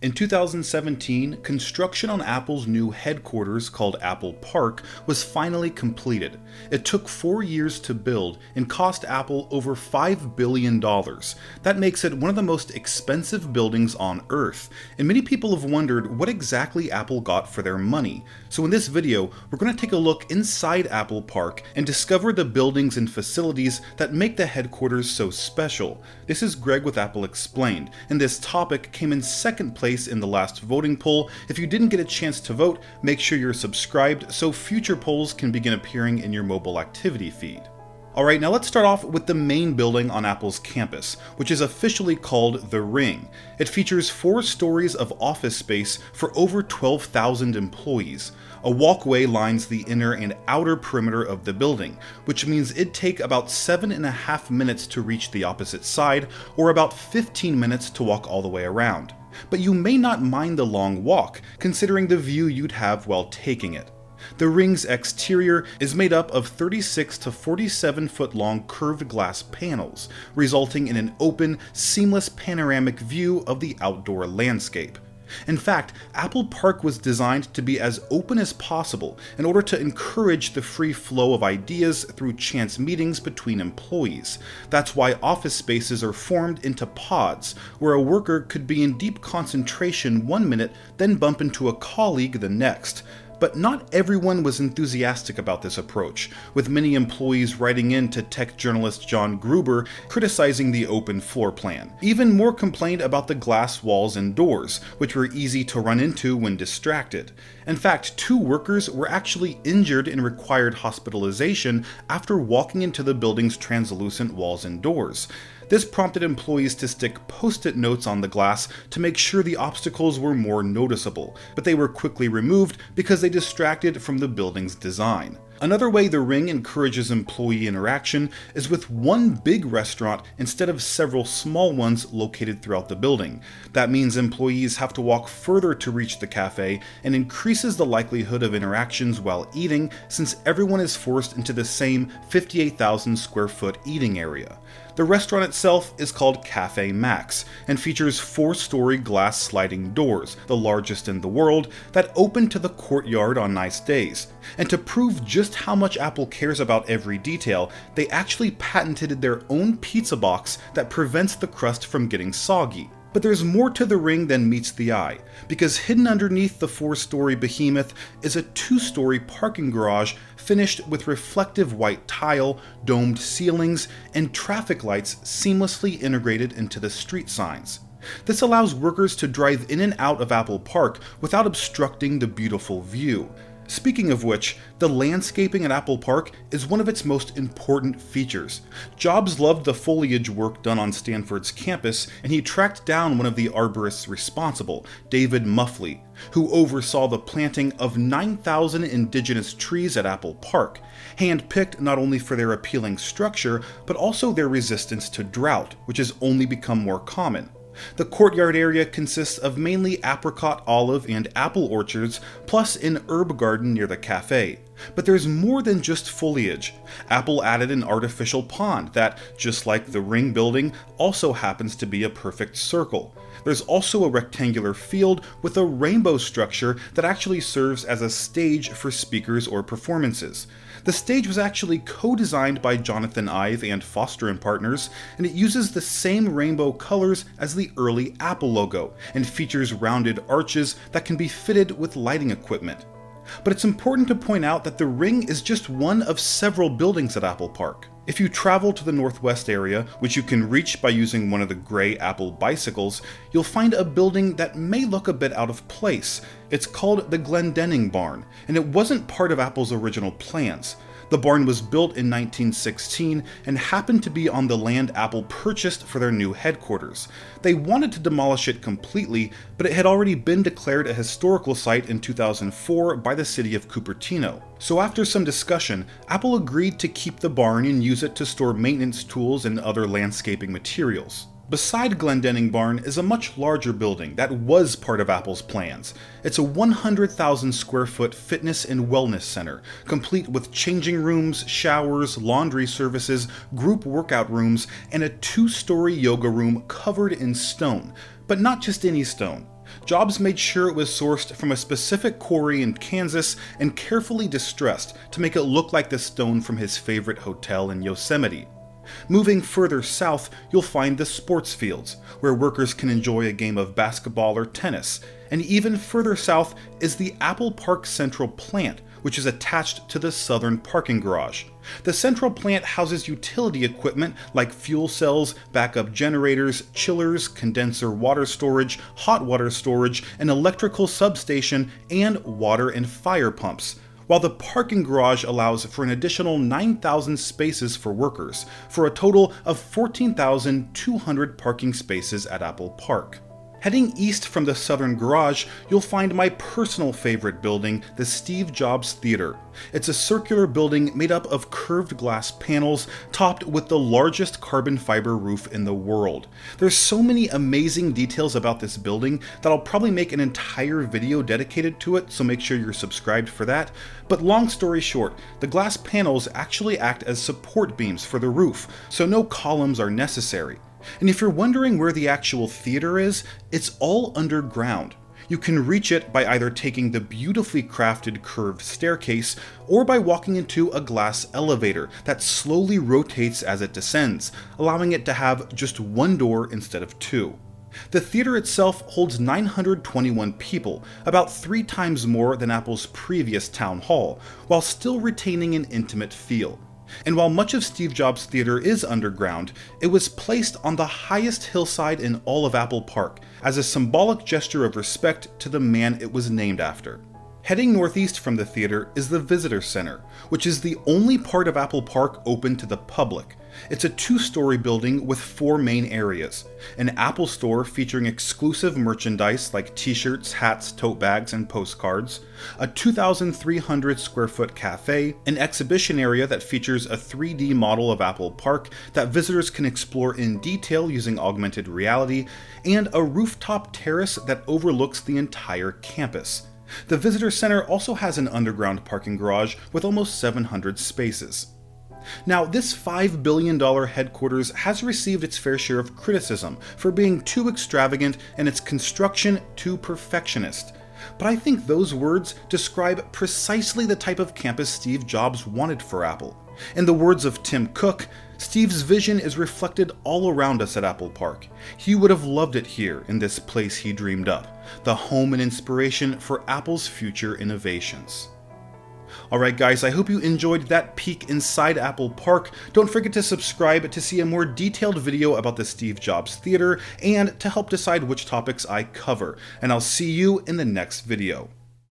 In 2017, construction on Apple's new headquarters called Apple Park was finally completed. It took 4 years to build and cost Apple over $5 billion. That makes it one of the most expensive buildings on Earth, and many people have wondered what exactly Apple got for their money. So in this video, we're going to take a look inside Apple Park and discover the buildings and facilities that make the headquarters so special. This is Greg with Apple Explained, and this topic came in second place in the last voting poll. If you didn't get a chance to vote, make sure you're subscribed so future polls can begin appearing in your mobile activity feed. Alright, now let's start off with the main building on Apple's campus, which is officially called The Ring. It features 4 stories of office space for over 12,000 employees. A walkway lines the inner and outer perimeter of the building, which means it'd take about 7.5 minutes to reach the opposite side, or about 15 minutes to walk all the way around. But you may not mind the long walk, considering the view you'd have while taking it. The Ring's exterior is made up of 36 to 47 foot long curved glass panels, resulting in an open, seamless panoramic view of the outdoor landscape. In fact, Apple Park was designed to be as open as possible in order to encourage the free flow of ideas through chance meetings between employees. That's why office spaces are formed into pods, where a worker could be in deep concentration one minute, then bump into a colleague the next. But not everyone was enthusiastic about this approach, with many employees writing in to tech journalist John Gruber criticizing the open floor plan. Even more complained about the glass walls and doors, which were easy to run into when distracted. In fact, 2 workers were actually injured and required hospitalization after walking into the building's translucent walls and doors. This prompted employees to stick post-it notes on the glass to make sure the obstacles were more noticeable, but they were quickly removed because they distracted from the building's design. Another way The Ring encourages employee interaction is with one big restaurant instead of several small ones located throughout the building. That means employees have to walk further to reach the cafe and increases the likelihood of interactions while eating, since everyone is forced into the same 58,000 square foot eating area. The restaurant itself is called Cafe Max and features 4-story glass sliding doors, the largest in the world, that open to the courtyard on nice days. And to prove just how much Apple cares about every detail, they actually patented their own pizza box that prevents the crust from getting soggy. But there's more to The Ring than meets the eye, because hidden underneath the 4-story behemoth is a 2-story parking garage finished with reflective white tile, domed ceilings, and traffic lights seamlessly integrated into the street signs. This allows workers to drive in and out of Apple Park without obstructing the beautiful view. Speaking of which, the landscaping at Apple Park is one of its most important features. Jobs loved the foliage work done on Stanford's campus, and he tracked down one of the arborists responsible, David Muffley, who oversaw the planting of 9,000 indigenous trees at Apple Park, hand-picked not only for their appealing structure, but also their resistance to drought, which has only become more common. The courtyard area consists of mainly apricot, olive, and apple orchards, plus an herb garden near the cafe. But there's more than just foliage. Apple added an artificial pond that, just like the Ring building, also happens to be a perfect circle. There's also a rectangular field with a rainbow structure that actually serves as a stage for speakers or performances. The stage was actually co-designed by Jonathan Ive and Foster & Partners, and it uses the same rainbow colors as the early Apple logo, and features rounded arches that can be fitted with lighting equipment. But it's important to point out that The Ring is just one of several buildings at Apple Park. If you travel to the northwest area, which you can reach by using one of the gray Apple bicycles, you'll find a building that may look a bit out of place. It's called the Glendenning Barn, and it wasn't part of Apple's original plans. The barn was built in 1916 and happened to be on the land Apple purchased for their new headquarters. They wanted to demolish it completely, but it had already been declared a historical site in 2004 by the city of Cupertino. So after some discussion, Apple agreed to keep the barn and use it to store maintenance tools and other landscaping materials. Beside Glendenning Barn is a much larger building that was part of Apple's plans. It's a 100,000 square foot fitness and wellness center, complete with changing rooms, showers, laundry services, group workout rooms, and a 2-story yoga room covered in stone. But not just any stone. Jobs made sure it was sourced from a specific quarry in Kansas and carefully distressed to make it look like the stone from his favorite hotel in Yosemite. Moving further south, you'll find the sports fields, where workers can enjoy a game of basketball or tennis, and even further south is the Apple Park Central Plant, which is attached to the southern parking garage. The central plant houses utility equipment like fuel cells, backup generators, chillers, condenser water storage, hot water storage, an electrical substation, and water and fire pumps, while the parking garage allows for an additional 9,000 spaces for workers, for a total of 14,200 parking spaces at Apple Park. Heading east from the southern garage, you'll find my personal favorite building, the Steve Jobs Theater. It's a circular building made up of curved glass panels, topped with the largest carbon fiber roof in the world. There's so many amazing details about this building that I'll probably make an entire video dedicated to it, so make sure you're subscribed for that. But long story short, the glass panels actually act as support beams for the roof, so no columns are necessary. And if you're wondering where the actual theater is, it's all underground. You can reach it by either taking the beautifully crafted curved staircase or by walking into a glass elevator that slowly rotates as it descends, allowing it to have just one door instead of two. The theater itself holds 921 people, about 3 times more than Apple's previous town hall, while still retaining an intimate feel. And while much of Steve Jobs Theater is underground, it was placed on the highest hillside in all of Apple Park, as a symbolic gesture of respect to the man it was named after. Heading northeast from the theater is the Visitor Center, which is the only part of Apple Park open to the public. It's a 2-story building with 4 main areas: an Apple store featuring exclusive merchandise like t-shirts, hats, tote bags, and postcards, a 2,300 square foot cafe, an exhibition area that features a 3D model of Apple Park that visitors can explore in detail using augmented reality, and a rooftop terrace that overlooks the entire campus. The Visitor Center also has an underground parking garage with almost 700 spaces. Now, this $5 billion headquarters has received its fair share of criticism for being too extravagant and its construction too perfectionist. But I think those words describe precisely the type of campus Steve Jobs wanted for Apple. In the words of Tim Cook, Steve's vision is reflected all around us at Apple Park. He would have loved it here in this place he dreamed up, the home and inspiration for Apple's future innovations. Alright guys, I hope you enjoyed that peek inside Apple Park. Don't forget to subscribe to see a more detailed video about the Steve Jobs Theater and to help decide which topics I cover. And I'll see you in the next video.